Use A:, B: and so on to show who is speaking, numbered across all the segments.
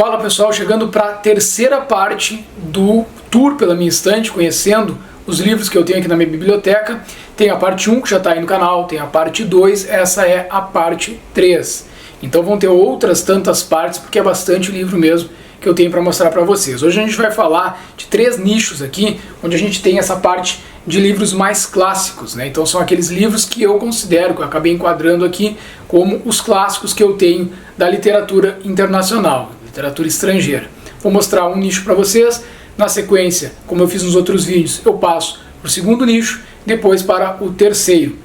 A: Fala pessoal, chegando para a terceira parte do tour pela minha estante, conhecendo os livros que eu tenho aqui na minha biblioteca. Tem a parte 1 que já está aí no canal, tem a parte 2, essa é a parte 3. Então vão ter outras tantas partes, porque é bastante livro mesmo que eu tenho para mostrar para vocês. Hoje a gente vai falar de 3 nichos aqui, onde a gente tem essa parte de livros mais clássicos, né? Então são aqueles livros que eu considero, que eu acabei enquadrando aqui, como os clássicos que eu tenho da literatura internacional, literatura estrangeira. Vou mostrar um nicho para vocês, na sequência, como eu fiz nos outros vídeos, eu passo para o segundo nicho, depois para o terceiro.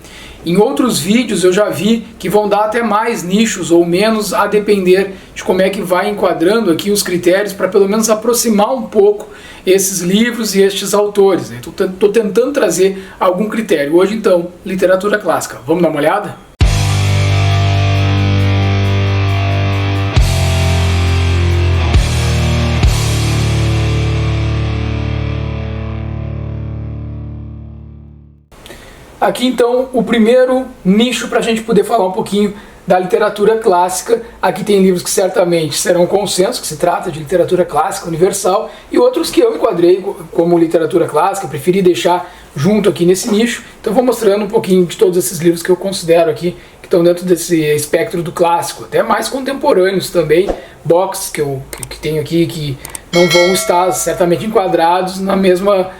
A: Em outros vídeos eu já vi que vão dar até mais nichos ou menos, a depender de como é que vai enquadrando aqui os critérios, para pelo menos aproximar um pouco esses livros e estes autores, né? Estou tentando trazer algum critério. Hoje então, literatura clássica. Vamos dar uma olhada? Aqui então o primeiro nicho para a gente poder falar um pouquinho da literatura clássica. Aqui tem livros que certamente serão consenso, que se trata de literatura clássica universal, e outros que eu enquadrei como literatura clássica, preferi deixar junto aqui nesse nicho. Então vou mostrando um pouquinho de todos esses livros que eu considero aqui, que estão dentro desse espectro do clássico, até mais contemporâneos também, boxes que tenho aqui que não vão estar certamente enquadrados na mesma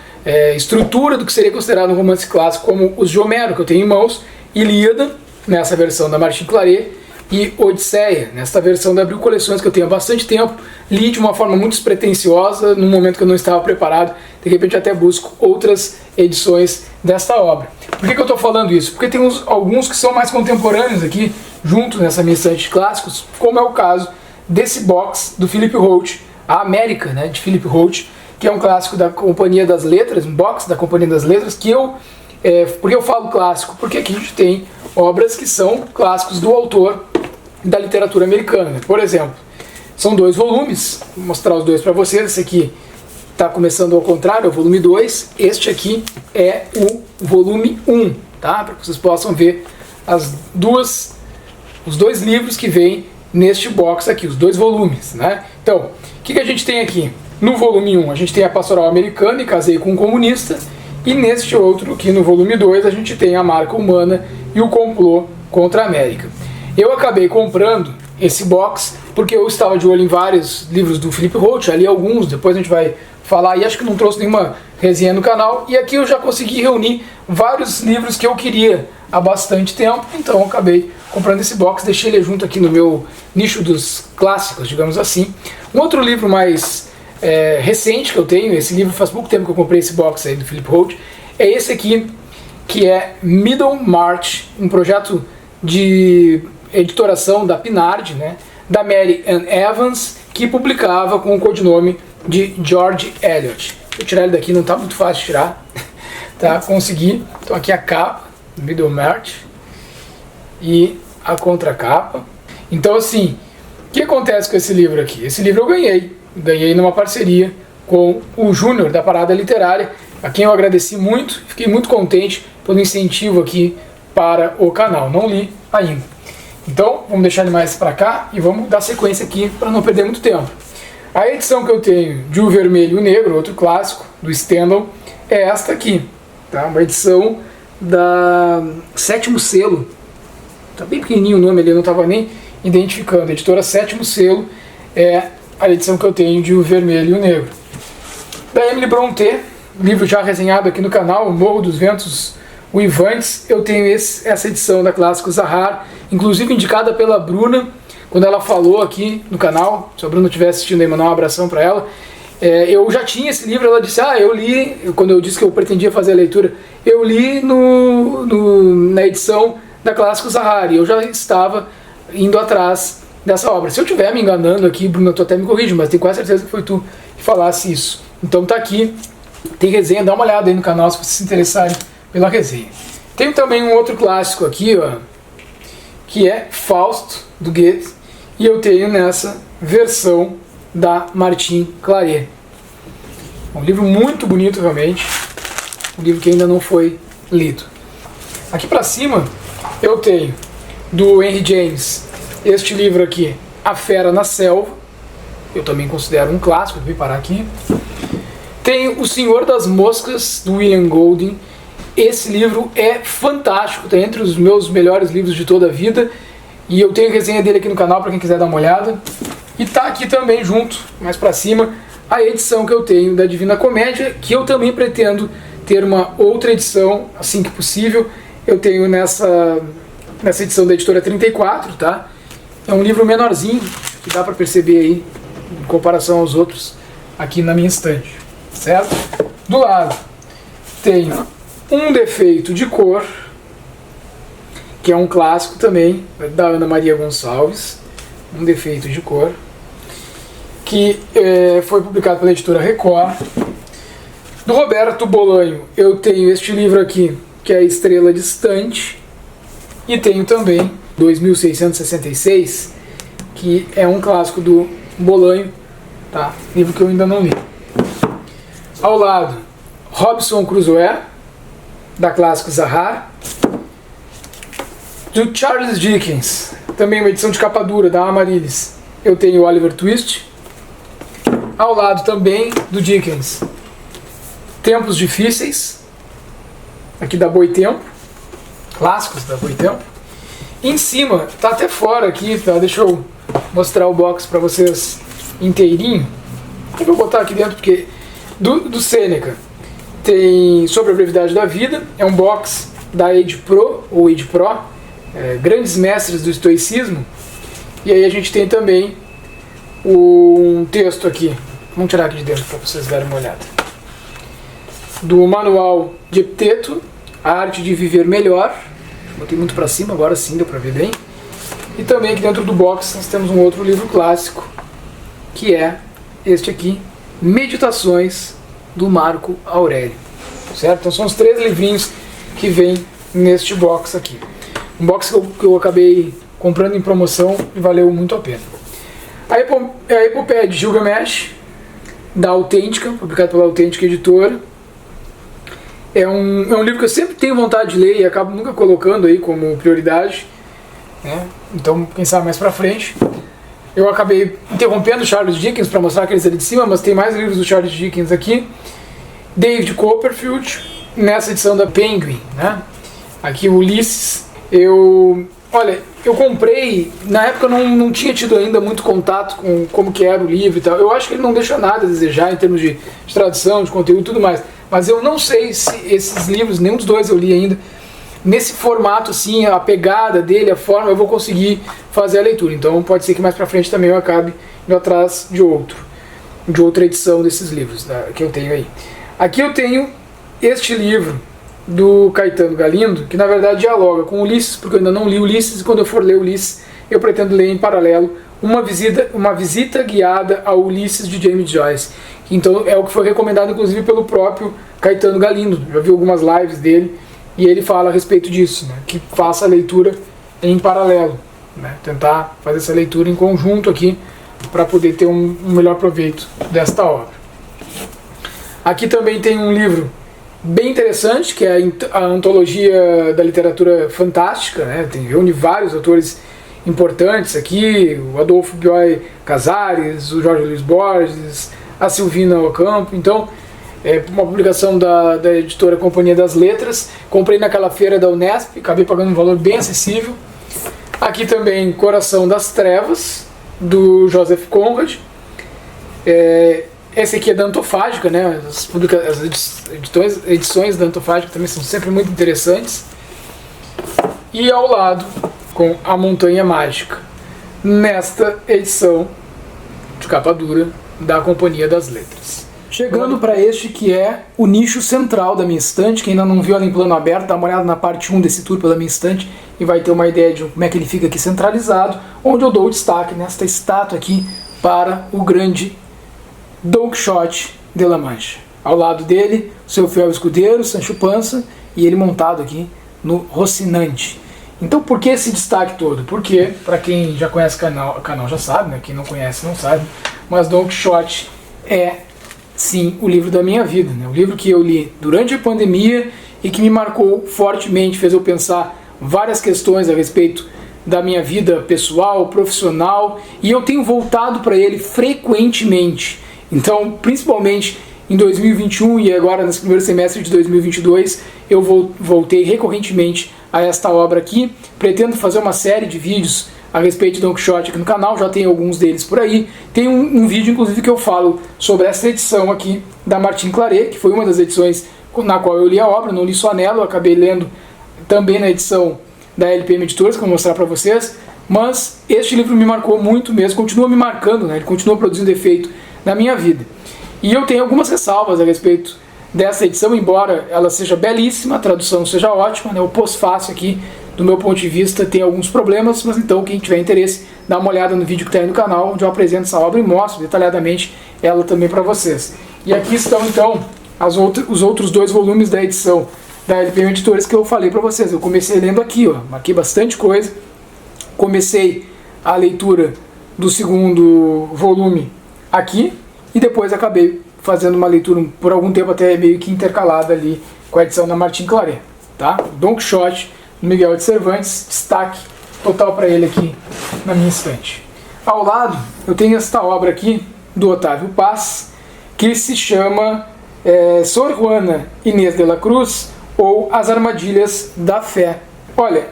A: estrutura do que seria considerado um romance clássico, como os de Homero, que eu tenho em mãos, Ilíada, nessa versão da Martin Claret, e Odisseia, nessa versão da Abril Coleções, que eu tenho há bastante tempo, li de uma forma muito despretensiosa, num momento que eu não estava preparado, de repente até busco outras edições desta obra. Por que eu estou falando isso? Porque tem alguns que são mais contemporâneos aqui, juntos nessa minha estante de clássicos, como é o caso desse box do Philip Roth, A América, né, de Philip Roth, que é um clássico da Companhia das Letras, um box da Companhia das Letras, que por que eu falo clássico? Porque aqui a gente tem obras que são clássicos do autor da literatura americana. Por exemplo, são 2 volumes, vou mostrar os dois para vocês. Esse aqui está começando ao contrário, é o volume 2, este aqui é o volume 1, tá? Para que vocês possam ver os dois livros que vêm neste box aqui, os 2 volumes, né? Então, o que a gente tem aqui? No volume 1 a gente tem a Pastoral Americana e Casei com um Comunista, e neste outro, aqui no volume 2, a gente tem a Marca Humana e o Complô contra a América. Eu acabei comprando esse box porque eu estava de olho em vários livros do Philip Roth, ali alguns, depois a gente vai falar, e acho que não trouxe nenhuma resenha no canal, e aqui eu já consegui reunir vários livros que eu queria há bastante tempo, então eu acabei comprando esse box, deixei ele junto aqui no meu nicho dos clássicos, digamos assim. Um outro livro mais recente que eu tenho, esse livro faz pouco tempo que eu comprei esse box aí do Philip Roth, é esse aqui, que é Middlemarch, um projeto de editoração da Pinard, né, da Mary Ann Evans, que publicava com o codinome de George Eliot. Vou tirar ele daqui, não está muito fácil de tirar, tá? Consegui. Então aqui a capa, Middlemarch, e a contracapa. Então assim, o que acontece com esse livro aqui? Esse livro eu ganhei numa parceria com o Júnior da Parada Literária, a quem eu agradeci muito, fiquei muito contente pelo incentivo aqui para o canal. Não li ainda. Então, vamos deixar ele mais para cá e vamos dar sequência aqui para não perder muito tempo. A edição que eu tenho de O Vermelho e o Negro, outro clássico do Stendhal, é esta aqui, tá? Uma edição da Sétimo Selo. Tá bem pequenininho o nome ali, eu não estava nem identificando. A editora Sétimo Selo é a edição que eu tenho de O Vermelho e o Negro. Da Emily Brontë, livro já resenhado aqui no canal, O Morro dos Ventos Uivantes, eu tenho essa edição da Clássico Zahar, inclusive indicada pela Bruna, quando ela falou aqui no canal. Se a Bruna estiver assistindo aí, mandar um abração para ela. Eu já tinha esse livro, ela disse, eu li, quando eu disse que eu pretendia fazer a leitura, eu li na edição da Clássico Zahar, e eu já estava indo atrás dessa obra. Se eu estiver me enganando aqui, Bruna, tu até me corrige, mas tenho quase certeza que foi tu que falasse isso. Então tá aqui, tem resenha, dá uma olhada aí no canal se vocês se interessarem pela resenha. Tem também um outro clássico aqui, ó, que é Fausto, do Goethe, e eu tenho nessa versão da Martin Claret. Um livro muito bonito realmente, um livro que ainda não foi lido. Aqui para cima eu tenho do Henry James este livro aqui, A Fera na Selva, eu também considero um clássico, vou parar aqui. Tem O Senhor das Moscas, do William Golding. Esse livro é fantástico, está entre os meus melhores livros de toda a vida, e eu tenho resenha dele aqui no canal para quem quiser dar uma olhada. E tá aqui também junto, mais para cima, a edição que eu tenho da Divina Comédia, que eu também pretendo ter uma outra edição, assim que possível. Eu tenho nessa edição da editora 34, tá? É um livro menorzinho, que dá para perceber aí, em comparação aos outros, aqui na minha estante, certo? Do lado, tenho Um Defeito de Cor, que é um clássico também, da Ana Maria Gonçalves, Um Defeito de Cor, que foi publicado pela editora Record. Do Roberto Bolanho, eu tenho este livro aqui, que é A Estrela Distante, e tenho também 2666, que é um clássico do Bolanho, tá? Livro que eu ainda não li. Ao lado, Robinson Crusoe, da Clássico Zahar, do Charles Dickens, também uma edição de capa dura da Amaryllis, eu tenho Oliver Twist. Ao lado também do Dickens, Tempos Difíceis, aqui da Boitempo, clássicos da Boitempo. Em cima, tá até fora aqui, tá? Deixa eu mostrar o box para vocês inteirinho. Eu vou botar aqui dentro porque do Sêneca tem Sobre a Brevidade da Vida, é um box da Age Pro, ou Age Pro, grandes mestres do estoicismo. E aí a gente tem também um texto aqui, vamos tirar aqui de dentro para vocês darem uma olhada, do Manual de Epiteto, A Arte de Viver Melhor. Botei muito para cima, agora sim deu para ver bem. E também aqui dentro do box nós temos um outro livro clássico, que é este aqui, Meditações, do Marco Aurélio, certo? Então são os 3 livrinhos que vem neste box aqui. Um box que eu acabei comprando em promoção e valeu muito a pena. A Epopeia de Gilgamesh, da Autêntica, publicado pela Autêntica Editora. É um livro que eu sempre tenho vontade de ler e acabo nunca colocando aí como prioridade, né? Então, quem sabe mais pra frente. Eu acabei interrompendo o Charles Dickens para mostrar aqueles ali de cima, mas tem mais livros do Charles Dickens aqui. David Copperfield, nessa edição da Penguin, né? Aqui Ulisses. Olha, eu comprei, na época eu não tinha tido ainda muito contato com como que era o livro e tal. Eu acho que ele não deixa nada a desejar em termos de tradução, de conteúdo e tudo mais. Mas eu não sei se esses livros, nenhum dos dois eu li ainda, nesse formato assim, a pegada dele, a forma, eu vou conseguir fazer a leitura. Então pode ser que mais pra frente também eu acabe indo atrás de outra edição desses livros, né, que eu tenho aí. Aqui eu tenho este livro do Caetano Galindo, que na verdade dialoga com Ulisses, porque eu ainda não li Ulisses, e quando eu for ler Ulisses, eu pretendo ler em paralelo uma visita guiada ao Ulisses de James Joyce. Então é o que foi recomendado inclusive pelo próprio Caetano Galindo. Já vi algumas lives dele e ele fala a respeito disso, né, que faça a leitura em paralelo, né, tentar fazer essa leitura em conjunto aqui para poder ter um melhor proveito desta obra. Aqui também tem um livro bem interessante, que é a Antologia da Literatura Fantástica, né, reúne vários autores importantes aqui, o Adolfo Bioy Casares, o Jorge Luiz Borges, a Silvina Ocampo. Então, é uma publicação da editora Companhia das Letras. Comprei naquela feira da Unesp, acabei pagando um valor bem acessível. Aqui também Coração das Trevas, do Joseph Conrad. Esse aqui é da Antofágica, né? As edições da Antofágica também são sempre muito interessantes. E ao lado, com A Montanha Mágica, nesta edição de capa dura da Companhia das Letras. Chegando para este que é o nicho central da minha estante. Quem ainda não viu ela em plano aberto, dá uma olhada na parte 1 desse tour pela minha estante e vai ter uma ideia de como é que ele fica aqui centralizado, onde eu dou o destaque nesta estátua aqui para o grande Don Quixote de La Mancha. Ao lado dele, seu fiel escudeiro, Sancho Panza, e ele montado aqui no Rocinante. Então por que esse destaque todo? Porque, para quem já conhece o canal já sabe, né? Quem não conhece não sabe, mas Don Quixote é sim o livro da minha vida, né? O livro que eu li durante a pandemia e que me marcou fortemente, fez eu pensar várias questões a respeito da minha vida pessoal, profissional, e eu tenho voltado para ele frequentemente. Então, principalmente em 2021 e agora nesse primeiro semestre de 2022, eu voltei recorrentemente a esta obra aqui. Pretendo fazer uma série de vídeos a respeito de Don Quixote aqui no canal, já tem alguns deles por aí. Tem um vídeo, inclusive, que eu falo sobre essa edição aqui da Martin Claret, que foi uma das edições na qual eu li a obra, não li só nela, eu acabei lendo também na edição da LPM Editores, que eu vou mostrar para vocês. Mas este livro me marcou muito mesmo, continua me marcando, né? Ele continua produzindo efeito na minha vida. E eu tenho algumas ressalvas a respeito dessa edição, embora ela seja belíssima, a tradução seja ótima, né? O pós-fácil aqui, do meu ponto de vista, tem alguns problemas, mas então quem tiver interesse, dá uma olhada no vídeo que está aí no canal, onde eu apresento essa obra e mostro detalhadamente ela também para vocês. E aqui estão então os outros 2 volumes da edição da LPM Editores que eu falei para vocês. Eu comecei lendo aqui, ó, marquei bastante coisa, comecei a leitura do segundo volume aqui, e depois acabei fazendo uma leitura por algum tempo até meio que intercalada ali com a edição da Martin Claret, tá? Don Quixote, Miguel de Cervantes, destaque total para ele aqui na minha estante. Ao lado eu tenho esta obra aqui do Otávio Paz, que se chama Sor Juana Inês de la Cruz, ou As Armadilhas da Fé. Olha,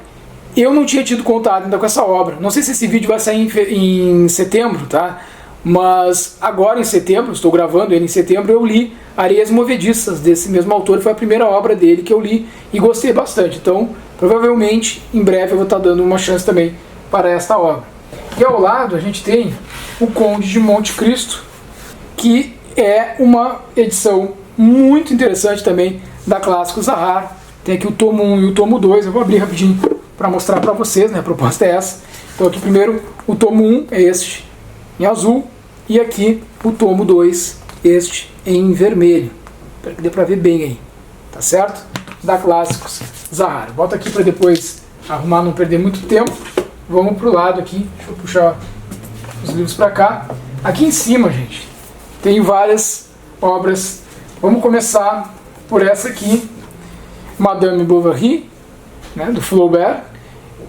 A: eu não tinha tido contato ainda com essa obra, não sei se esse vídeo vai sair em setembro, tá? Mas agora em setembro, estou gravando ele em setembro, eu li Areias Movediças, desse mesmo autor, foi a primeira obra dele que eu li e gostei bastante. Então, provavelmente, em breve eu vou estar dando uma chance também para esta obra. E ao lado a gente tem O Conde de Monte Cristo, que é uma edição muito interessante também da Clássicos Zahar. Tem aqui o tomo 1 e o tomo 2, eu vou abrir rapidinho para mostrar para vocês, né? A proposta é essa. Então aqui primeiro o tomo 1 é este, em azul, e aqui o tomo 2, este em vermelho. Espero que dê para ver bem aí, tá certo? Da Clássicos Zahar. Bota aqui para depois arrumar, não perder muito tempo. Vamos pro lado aqui, deixa eu puxar os livros para cá. Aqui em cima, gente, tem várias obras. Vamos começar por essa aqui, Madame Bovary, né, do Flaubert.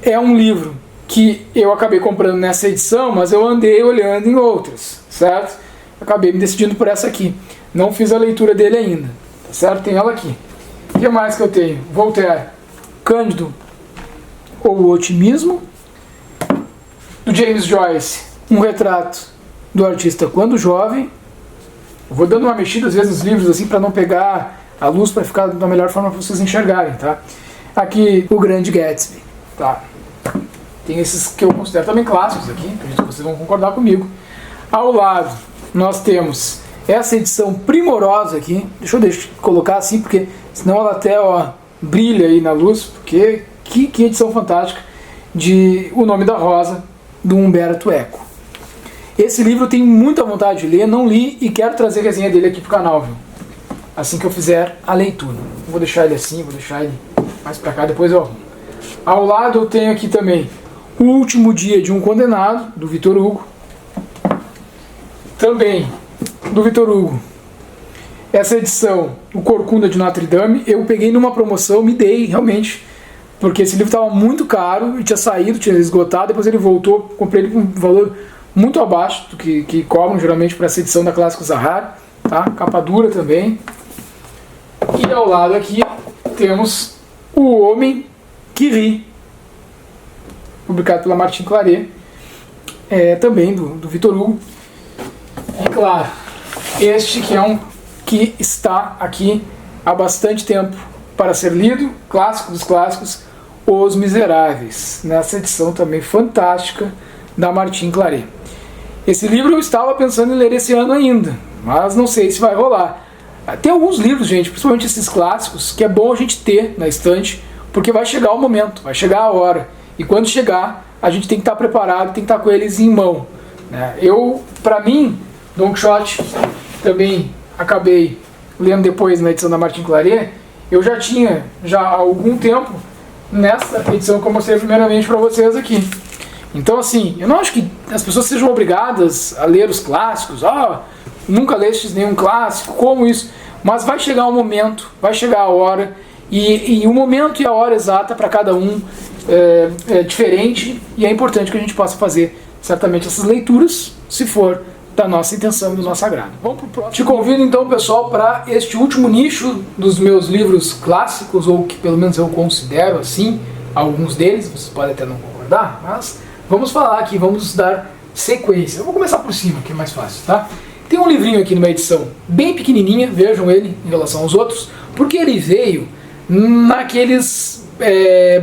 A: É um livro que eu acabei comprando nessa edição, mas eu andei olhando em outras, certo? Acabei me decidindo por essa aqui. Não fiz a leitura dele ainda, tá certo? Tem ela aqui. O que mais que eu tenho? Voltaire, Cândido ou o Otimismo. Do James Joyce, Um Retrato do Artista Quando Jovem. Eu vou dando uma mexida às vezes nos livros assim para não pegar a luz, para ficar da melhor forma para vocês enxergarem, tá? Aqui, O Grande Gatsby, tá? Tem esses que eu considero também clássicos aqui, acredito que vocês vão concordar comigo. Ao lado, nós temos essa edição primorosa aqui. Deixa eu colocar assim, porque senão ela até brilha aí na luz, porque que edição fantástica de O Nome da Rosa, do Umberto Eco. Esse livro eu tenho muita vontade de ler, não li e quero trazer resenha dele aqui pro canal, viu? Assim que eu fizer a leitura. Vou deixar ele assim, vou deixar ele mais pra cá, depois eu arrumo. Ao lado eu tenho aqui também O Último Dia de um Condenado, do Victor Hugo. Também, do Victor Hugo, essa edição, O Corcunda de Notre Dame, eu peguei numa promoção, me dei realmente, porque esse livro estava muito caro, e tinha saído, tinha esgotado, depois ele voltou, comprei ele com um valor muito abaixo do que cobram geralmente para essa edição da Clássicos Zahar, tá? Capa dura também. E ao lado aqui temos O Homem que Ri, publicado pela Martin Claret, também do Victor Hugo. E claro, este que é um que está aqui há bastante tempo para ser lido, clássico dos clássicos, Os Miseráveis, nessa edição também fantástica da Martin Claret. Esse livro eu estava pensando em ler esse ano ainda, mas não sei se vai rolar. Tem alguns livros, gente, principalmente esses clássicos, que é bom a gente ter na estante, porque vai chegar o momento, vai chegar a hora. E quando chegar, a gente tem que estar preparado, tem que estar com eles em mão. Para mim, Don Quixote, também acabei lendo depois na edição da Martin Claret, eu já tinha há algum tempo nessa edição que eu mostrei primeiramente para vocês aqui. Então assim, eu não acho que as pessoas sejam obrigadas a ler os clássicos, nunca lestes nenhum clássico, como isso, mas vai chegar o momento, vai chegar a hora, e o momento e a hora exata para cada um diferente, e é importante que a gente possa fazer certamente essas leituras, se for da nossa intenção e do nosso agrado. Vamos pro próximo. Te convido então, pessoal, para este último nicho dos meus livros clássicos, ou que pelo menos eu considero assim, alguns deles, vocês podem até não concordar, mas vamos falar aqui, vamos dar sequência. Eu vou começar por cima, que é mais fácil, tá? Tem um livrinho aqui numa edição bem pequenininha, vejam ele em relação aos outros, porque ele veio naqueles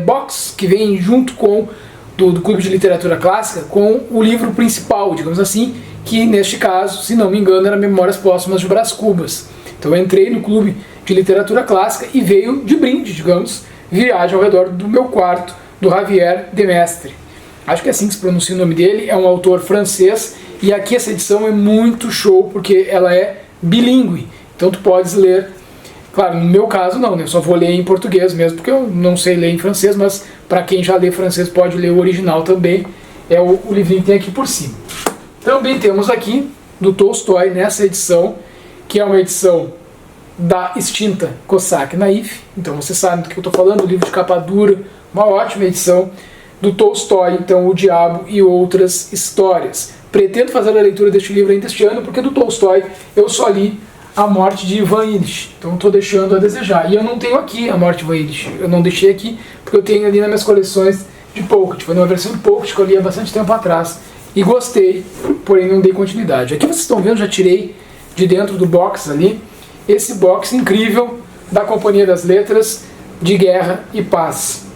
A: box que vem junto com do Clube de Literatura Clássica, com o livro principal, digamos assim, que neste caso, se não me engano, era Memórias Póstumas de Brás Cubas. Então eu entrei no Clube de Literatura Clássica e veio de brinde, digamos, Viagem ao Redor do Meu Quarto, do Javier de Mestre. Acho que é assim que se pronuncia o nome dele, é um autor francês, e aqui essa edição é muito show, porque ela é bilíngue, então tu podes ler, claro, no meu caso não, né? Eu só vou ler em português mesmo, porque eu não sei ler em francês, mas para quem já lê francês pode ler o original também, é o livrinho que tem aqui por cima. Também temos aqui, do Tolstói, nessa edição, que é uma edição da extinta Cossack Naif, então você sabe do que eu estou falando, o livro de capa dura, uma ótima edição, do Tolstói, então, O Diabo e Outras Histórias. Pretendo fazer a leitura deste livro ainda este ano, porque do Tolstói eu só li A Morte de Ivan Illich, então estou deixando a desejar. E eu não tenho aqui A Morte de Ivan Illich, eu não deixei aqui, porque eu tenho ali nas minhas coleções de Pocket, foi uma versão de Pocket que eu li há bastante tempo atrás, e gostei, porém não dei continuidade. Aqui vocês estão vendo, já tirei de dentro do box ali, esse box incrível da Companhia das Letras, de Guerra e Paz.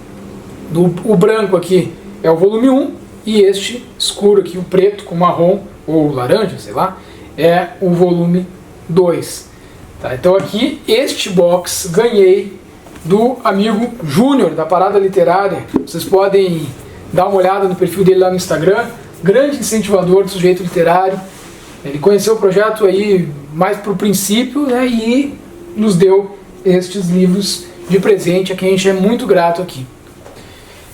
A: O branco aqui é o volume 1, e este escuro aqui, o preto com marrom, ou laranja, sei lá, é o volume 2. Tá, então aqui, este box ganhei do amigo Júnior, da Parada Literária. Vocês podem dar uma olhada no perfil dele lá no Instagram, grande incentivador do sujeito literário. Ele conheceu o projeto aí mais para o princípio, né, e nos deu estes livros de presente, a quem a gente é muito grato aqui.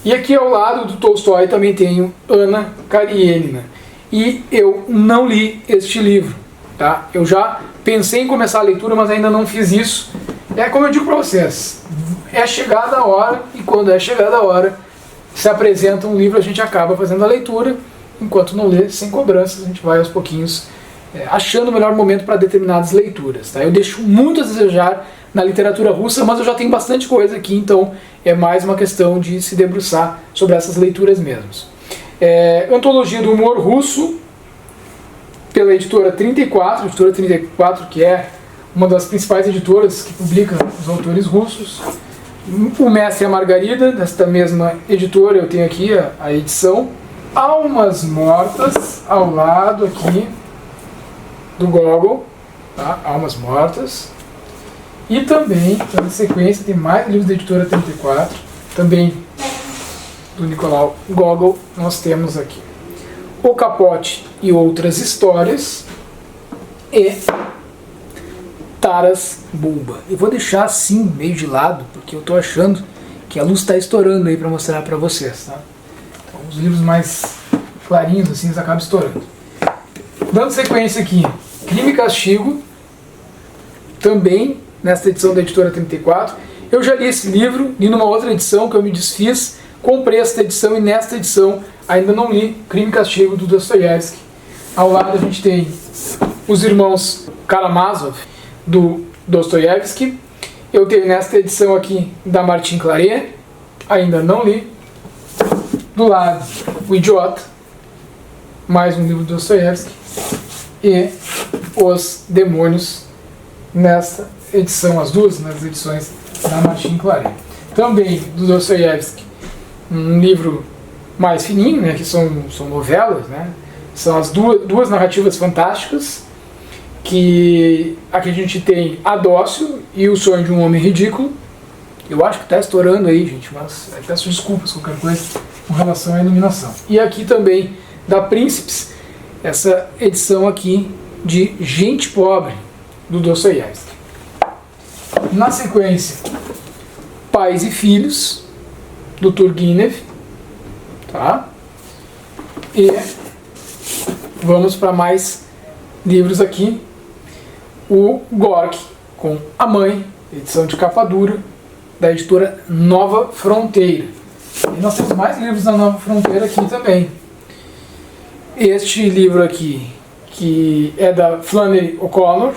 A: E aqui ao lado do Tolstói também tenho Ana Karenina. E eu não li este livro, tá? Eu já pensei em começar a leitura, mas ainda não fiz isso. É como eu digo para vocês, é chegada a hora, e quando é chegada a hora, se apresenta um livro, a gente acaba fazendo a leitura, enquanto não lê, sem cobranças, a gente vai aos pouquinhos achando o melhor momento para determinadas leituras, tá? Eu deixo muito a desejar na literatura russa, mas eu já tenho bastante coisa aqui, então é mais uma questão de se debruçar sobre essas leituras mesmos. Antologia do Humor Russo, pela editora 34, editora 34, que é uma das principais editoras que publica os autores russos. O Mestre e a Margarida, desta mesma editora, eu tenho aqui a edição. Almas Mortas, ao lado aqui do Gogol, tá? Almas Mortas. E também, na sequência, tem mais livros da editora 34, também do Nicolau Gogol, nós temos aqui O Capote e Outras Histórias e Taras Bulba. Eu vou deixar assim, meio de lado, porque eu estou achando que a luz está estourando aí para mostrar para vocês, tá? Então, os livros mais clarinhos, assim, eles acabam estourando. Dando sequência aqui, Crime e Castigo, também nesta edição da editora 34. Eu já li esse livro, li numa outra edição que eu me desfiz, comprei esta edição e nesta edição ainda não li Crime e Castigo do Dostoiévski. Ao lado a gente tem Os Irmãos Karamazov do Dostoiévski. Eu tenho nesta edição aqui da Martin Claret, ainda não li. Do lado, O Idiota, mais um livro do Dostoiévski. E Os Demônios, nesta edição, as duas nas edições da Martin Claret. Também do Dostoiévski, um livro mais fininho, né, que são novelas, né, são as duas narrativas fantásticas, que aqui a gente tem Adócio e O Sonho de um Homem Ridículo. Eu acho que está estourando aí, gente, mas peço desculpas qualquer coisa com relação à iluminação. E aqui também da Príncipes, essa edição aqui de Gente Pobre, do Dostoiévski. Na sequência, Pais e Filhos, do Turgenev, tá? E vamos para mais livros aqui. O Gorky, com A Mãe, edição de capa dura, da editora Nova Fronteira. E nós temos mais livros da Nova Fronteira aqui também. Este livro aqui, que é da Flannery O'Connor,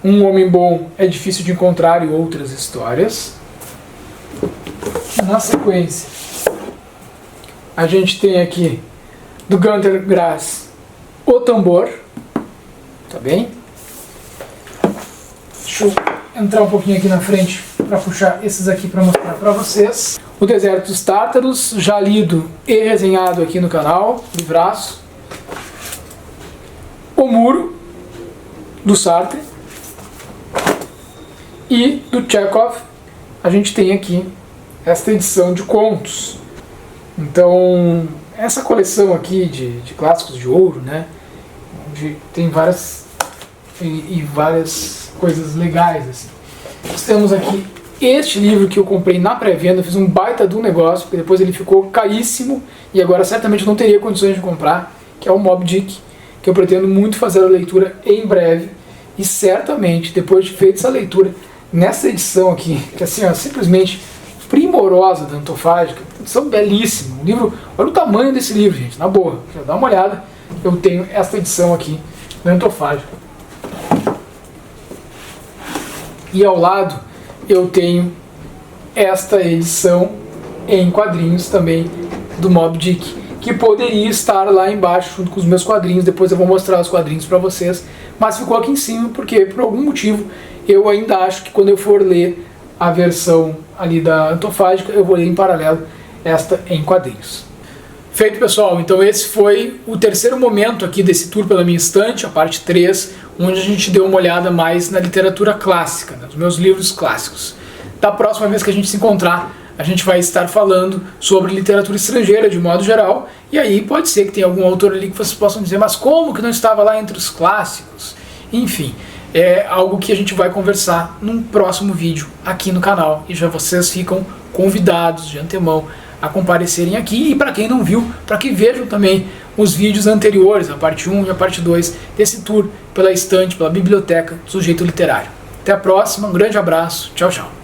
A: Um Homem Bom é Difícil de Encontrar e Outras Histórias. Na sequência, a gente tem aqui do Günter Grass, O Tambor. Tá bem? Deixa eu entrar um pouquinho aqui na frente para puxar esses aqui para mostrar para vocês. O Deserto dos Tártaros, já lido e resenhado aqui no canal, livraço. O Muro, do Sartre. E do Chekhov, a gente tem aqui esta edição de contos. Então, essa coleção aqui de clássicos de ouro, né, tem várias coisas legais, assim. Nós temos aqui este livro que eu comprei na pré-venda, fiz um baita do negócio, porque depois ele ficou caríssimo e agora certamente não teria condições de comprar, que é o Moby Dick, que eu pretendo muito fazer a leitura em breve, e certamente, depois de feita essa leitura, nessa edição aqui, que assim, ó, simplesmente primorosa da Antofágica, edição belíssima, um livro, olha o tamanho desse livro, gente, na boa, dá uma olhada, eu tenho esta edição aqui da Antofágica. E ao lado eu tenho esta edição em quadrinhos também do Moby Dick, que poderia estar lá embaixo junto com os meus quadrinhos, depois eu vou mostrar os quadrinhos para vocês, mas ficou aqui em cima porque por algum motivo eu ainda acho que quando eu for ler a versão ali da Antofágica, eu vou ler em paralelo esta em quadrinhos. Feito, pessoal, então esse foi o terceiro momento aqui desse tour pela minha estante, a parte 3, onde a gente deu uma olhada mais na literatura clássica, nos meus livros clássicos. Da próxima vez que a gente se encontrar, a gente vai estar falando sobre literatura estrangeira de modo geral, e aí pode ser que tenha algum autor ali que vocês possam dizer, mas como que não estava lá entre os clássicos? Enfim, é algo que a gente vai conversar num próximo vídeo aqui no canal, e já vocês ficam convidados de antemão a comparecerem aqui, e para quem não viu, para que vejam também os vídeos anteriores, a parte 1 e a parte 2 desse tour pela estante, pela biblioteca do Sujeito Literário. Até a próxima, um grande abraço, tchau, tchau.